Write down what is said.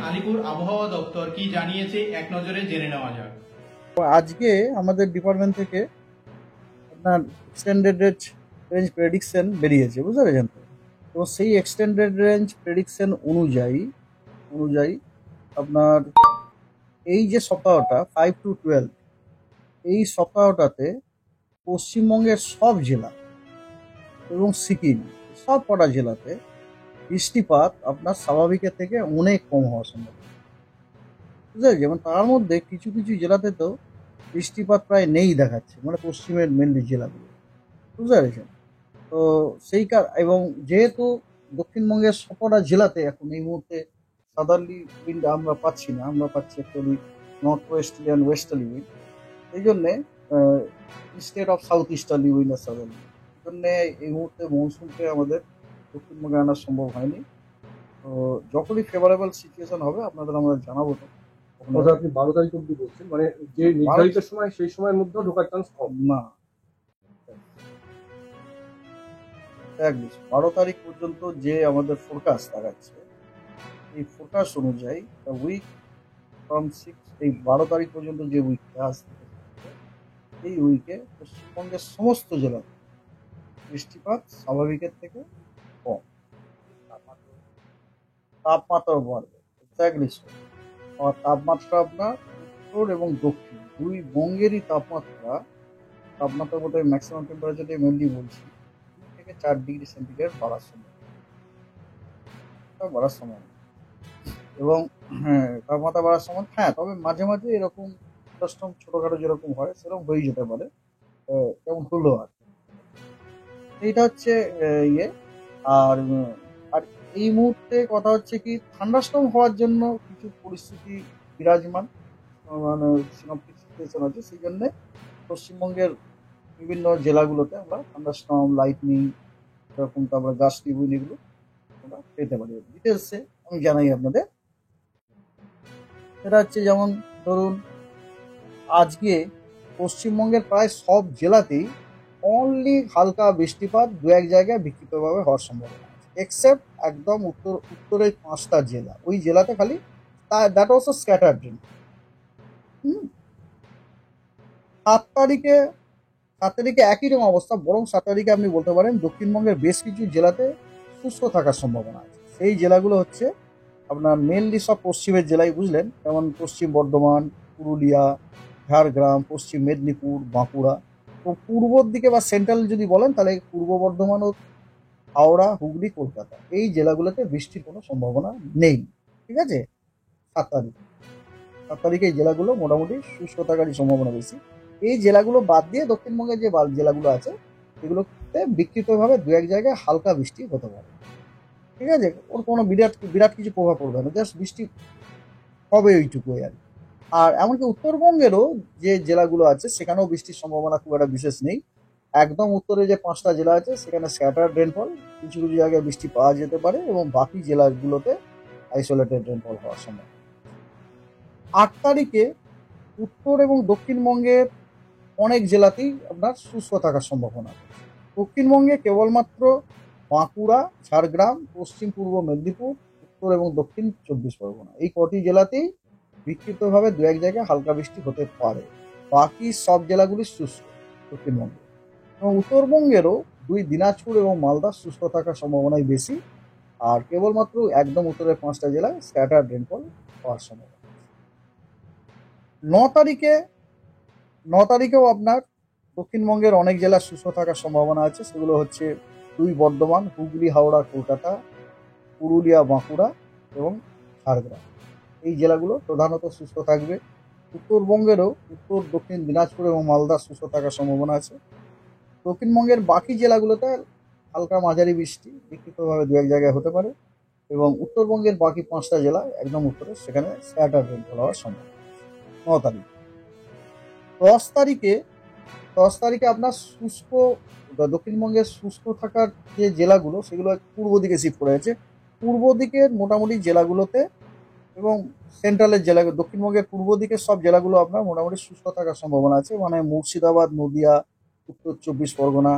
আলিপুর আবহাওয়া দপ্তর কি জানিয়েছে এক নজরে জেনে নেওয়া যাক। আজকে আমাদের ডিপার্টমেন্ট থেকে আপনার এক্সটেন্ডেড রেঞ্জ প্রেডিকশন বেরিয়েছে, বুঝতে পেরেছেন তো? তো সেই এক্সটেন্ডেড রেঞ্জ প্রেডিকশন অনুযায়ী আপনার এই যে সপ্তাহটা 5 to 12, এই সপ্তাহটাতে পশ্চিমবঙ্গের সব জেলা এবং সিকিম সব কটা জেলাতে বৃষ্টিপাত আপনার স্বাভাবিকের থেকে অনেক কম হওয়া সম্ভব, বুঝতে পেরেছি? যেমন তার মধ্যে কিছু কিছু জেলাতে তো বৃষ্টিপাত প্রায় নেই দেখাচ্ছে, মানে পশ্চিমের মেনলি জেলাগুলো, বুঝতে পেরেছেন? তো সেই এবং যেহেতু দক্ষিণবঙ্গের সবকটা জেলাতে এখন এই মুহূর্তে সাদার্লি উইন্ড আমরা পাচ্ছি না, আমরা পাচ্ছি actually north westerly and westerly wind. এই জন্যে instead of south easterly wind আর সাদার্লি, এই জন্যে এই মুহূর্তে মনসুনকে আমাদের দক্ষিণবঙ্গে আনা সম্ভব হয়নি। তো যখনই ফেভারেবল সিচুয়েশন হবে আপনাদের আমরা জানাবো। তো আপনি 12 তারিখ অব্দি বলছেন, মানে যে নির্ধারিত সময় সেই সময়ের মধ্যেও ঢোকার চান্স কম না, 12 তারিখ পর্যন্ত যে আমাদের ফোরকাস্ট দেখাচ্ছে, এই ফোরকাস্ট অনুযায়ী উইক ফ্রম 6, এই 12 তারিখ পর্যন্ত যে উইকটা আসছে, এই উইকে পশ্চিমবঙ্গের সমস্ত জেলায় বৃষ্টিপাত স্বাভাবিকের থেকে কম, তাপমাত্রাও বাড়বে এক্স্যাক্টলি। আর তাপমাত্রা আপনার উত্তর এবং দক্ষিণ দুই বঙ্গেরই তাপমাত্রার মধ্যে ম্যাক্সিমাম টেম্পারেচার মেনলি বলছি 2 থেকে 4 ডিগ্রি সেন্টিগ্রেড বাড়ার সময় এবং তাপমাত্রা বাড়ার সময়, তবে মাঝে মাঝে এরকম ছোটখাটো যেরকম হয় সেরকম হয়ে যেতে পারে, কেমন হলো আর এইটা হচ্ছে ইয়ে। আর আর এই মুহূর্তে কথা হচ্ছে কি, থান্ডারস্টর্ম হওয়ার জন্য কিছু পরিস্থিতি বিরাজমান, মানে সিনপটিক সিচুয়েশন আছে, সেই জন্যে পশ্চিমবঙ্গের বিভিন্ন জেলাগুলোতে আমরা থান্ডারস্টর্ম, লাইটনিং, এরকম তারপরে গাছটি উইন এগুলো আমরা পেতে পারি। ডিটেলসে আমি জানাই আপনাদের। এটা হচ্ছে যেমন ধরুন আজকে পশ্চিমবঙ্গের প্রায় সব জেলাতেই অনলি হালকা বৃষ্টিপাত 2-1 জায়গায় বিক্ষিপ্তভাবে হওয়ার সম্ভাবনা আছে, এক্সেপ্ট একদম উত্তরের 5টা জেলা, ওই জেলাতে খালি দ্যাট অলসো স্ক্যাটার্ড রেন। 7 তারিখে একই রকম অবস্থা, বরং 7 তারিখে আপনি বলতে পারেন দক্ষিণবঙ্গের বেশ কিছু জেলাতে শুষ্ক থাকার সম্ভাবনা আছে। সেই জেলাগুলো হচ্ছে আপনার মেনলি সব পশ্চিমের জেলায়, বুঝলেন? যেমন পশ্চিম বর্ধমান, পুরুলিয়া, ঝাড়গ্রাম, পশ্চিম মেদিনীপুর, বাঁকুড়া। তো পূর্বর দিকে বা সেন্ট্রাল যদি বলেন তাহলে পূর্ব বর্ধমান ও হাওড়া, হুগলি, কলকাতা, এই জেলাগুলোতে বৃষ্টির কোনো সম্ভাবনা নেই। ঠিক আছে? 7 তারিখে এই জেলাগুলো মোটামুটি শুষ্ক থাকারই সম্ভাবনা বেশি। এই জেলাগুলো বাদ দিয়ে দক্ষিণবঙ্গের যে জেলাগুলো আছে সেগুলোতে বিক্ষিপ্তভাবে 2-1 জায়গায় হালকা বৃষ্টি হতে পারে। ঠিক আছে? ওর কোনো বিরাট কিছু প্রভাব পড়বে না, জাস্ট বৃষ্টি হবে ওইটুকুই আর। আর এমনকি উত্তরবঙ্গেরও যে জেলাগুলো আছে সেখানেও বৃষ্টির সম্ভাবনা খুব একটা বিশেষ নেই। একদম উত্তরে যে 5টা জেলা আছে সেখানে স্ক্যাটার্ড রেনফল, কিছু কিছু জায়গায় বৃষ্টি পাওয়া যেতে পারে, এবং বাকি জেলাগুলোতে আইসোলেটেড রেনফল হওয়ার সম্ভাবনা। 8 তারিখে উত্তর এবং দক্ষিণবঙ্গের অনেক জেলাতেই আপনার শুষ্ক থাকার সম্ভাবনা আছে। দক্ষিণবঙ্গে কেবলমাত্র বাঁকুড়া, ঝাড়গ্রাম, পশ্চিম পূর্ব মেদিনীপুর, উত্তর এবং দক্ষিণ 24 পরগনা, এই কটি জেলাতেই বিক্ষিপ্তভাবে 2-1 জায়গায় হালকা বৃষ্টি হতে পারে। বাকি সব জেলাগুলি শুষ্ক দক্ষিণবঙ্গে, এবং উত্তরবঙ্গেরও দিনাজপুর এবং মালদা শুষ্ক থাকার সম্ভাবনাই বেশি। আর কেবলমাত্র একদম উত্তরের 5টা জেলায় স্ক্যাটার্ড রেনফল হওয়ার সম্ভাবনা। 9 তারিখেও আপনার দক্ষিণবঙ্গের অনেক জেলার শুষ্ক থাকার সম্ভাবনা আছে, সেগুলো হচ্ছে বর্ধমান, হুগলি, হাওড়া, কলকাতা, পুরুলিয়া, বাঁকুড়া এবং ঝাড়গ্রাম, এই জেলাগুলো প্রধানত শুষ্ক থাকবে। উত্তরবঙ্গেরও উত্তর, দক্ষিণ দিনাজপুর এবং মালদা শুষ্ক থাকার সম্ভাবনা আছে। দক্ষিণবঙ্গের বাকি জেলাগুলোতে হালকা মাঝারি বৃষ্টি বিক্ষিপ্তভাবে 2-1 জায়গায় হতে পারে, এবং উত্তরবঙ্গের বাকি 5টা জেলা একদম উত্তরে সেখানে স্ক্যাটার্ড রেনফল হওয়ার সম্ভাবনা। 9 তারিখ। 10 তারিখে আপনার দক্ষিণবঙ্গের শুষ্ক থাকার যে জেলাগুলো সেগুলো পূর্ব দিকে শিফট করে আছে। পূর্ব দিকের মোটামুটি জেলাগুলোতে এবং সেন্ট্রালের জেলাগুলো, দক্ষিণবঙ্গের পূর্ব দিকের সব জেলাগুলো আপনার মোটামুটি শুষ্ক থাকার সম্ভাবনা আছে, মানে মুর্শিদাবাদ, নদিয়া, উত্তর 24 পরগনা,